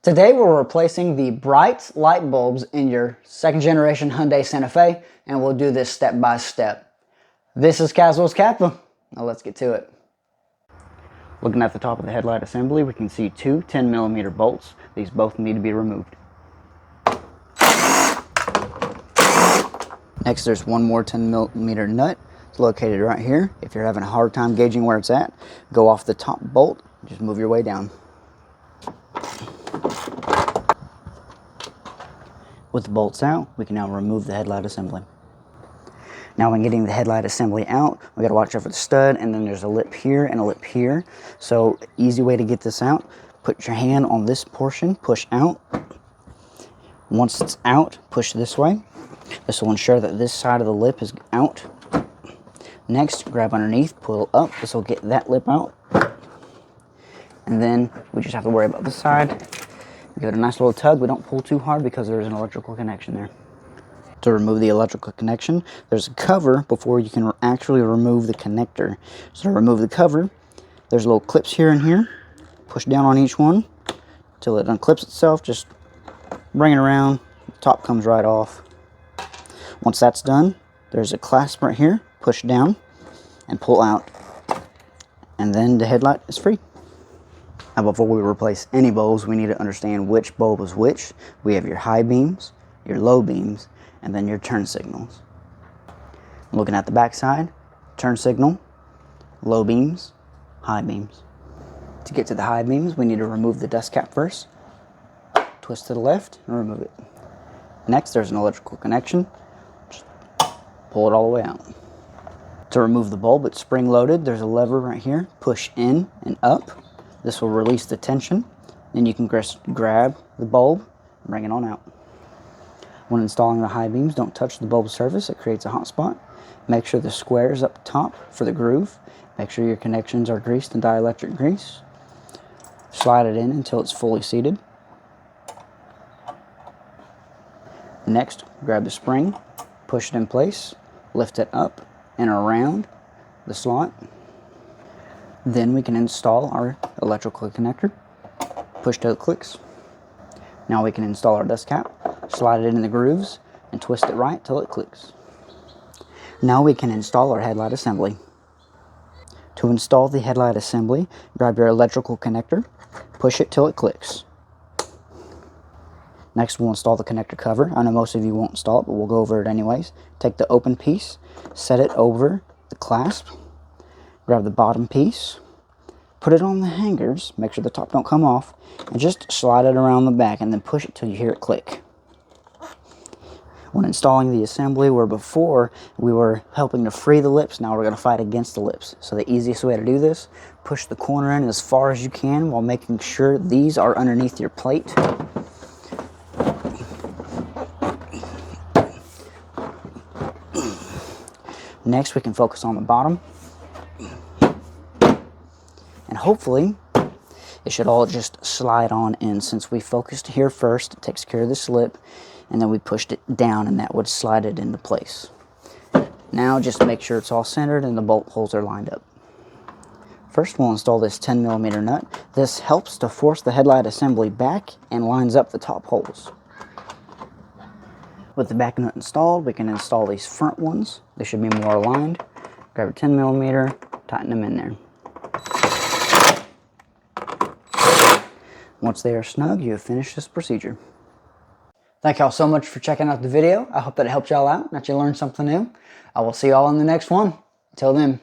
Today we're replacing the bright light bulbs in your second generation Hyundai Santa Fe, and we'll do this step by step. This is Caswell's Kappa. Now let's get to it. Looking at the top of the headlight assembly, we can see two 10mm bolts. These both need to be removed. Next, there's one more 10mm nut. It's located right here. If you're having a hard time gauging where it's at, go off the top bolt, just move your way down. With the bolts out, we can now remove the headlight assembly. Now when getting the headlight assembly out, we gotta watch out for the stud, and then there's a lip here and a lip here. So easy way to get this out, put your hand on this portion, push out. Once it's out, push this way. This will ensure that this side of the lip is out. Next, grab underneath, pull up. This will get that lip out. And then we just have to worry about this side. Give it a nice little tug, but don't pull too hard because there is an electrical connection there. To remove the electrical connection, there's a cover before you can actually remove the connector. So to remove the cover, there's little clips here and here. Push down on each one until it unclips itself. Just bring it around, the top comes right off. Once that's done, there's a clasp right here. Push down and pull out. And then the headlight is free. Now before we replace any bulbs, we need to understand which bulb is which. We have your high beams, your low beams, and then your turn signals. Looking at the back side, turn signal, low beams, high beams. To get to the high beams, we need to remove the dust cap first. Twist to the left and remove it. Next, there's an electrical connection. Just pull it all the way out. To remove the bulb, it's spring loaded. There's a lever right here. Push in and up. This will release the tension. Then you can grab the bulb and bring it on out. When installing the high beams, don't touch the bulb surface. It creates a hot spot. Make sure the square is up top for the groove. Make sure your connections are greased in dielectric grease. Slide it in until it's fully seated. Next, grab the spring, push it in place, lift it up and around the slot. Then we can install our electrical connector. Push till it clicks. Now we can install our dust cap, slide it in the grooves, and twist it right till it clicks. Now we can install our headlight assembly. To install the headlight assembly, grab your electrical connector, push it till it clicks. Next, we'll install the connector cover. I know most of you won't install it, but we'll go over it anyways. Take the open piece, set it over the clasp, grab the bottom piece, put it on the hangers, make sure the top don't come off, and just slide it around the back and then push it till you hear it click. When installing the assembly, where before we were helping to free the lips, now we're going to fight against the lips. So the easiest way to do this, push the corner in as far as you can while making sure these are underneath your plate. Next, we can focus on the bottom. And hopefully, it should all just slide on in. Since we focused here first, it takes care of the slip, and then we pushed it down, and that would slide it into place. Now, just make sure it's all centered and the bolt holes are lined up. First, we'll install this 10mm nut. This helps to force the headlight assembly back and lines up the top holes. With the back nut installed, we can install these front ones. They should be more aligned. Grab a 10mm, tighten them in there. Once they are snug, you have finished this procedure. Thank y'all so much for checking out the video. I hope that it helped y'all out, that you learned something new. I will see y'all in the next one. Until then.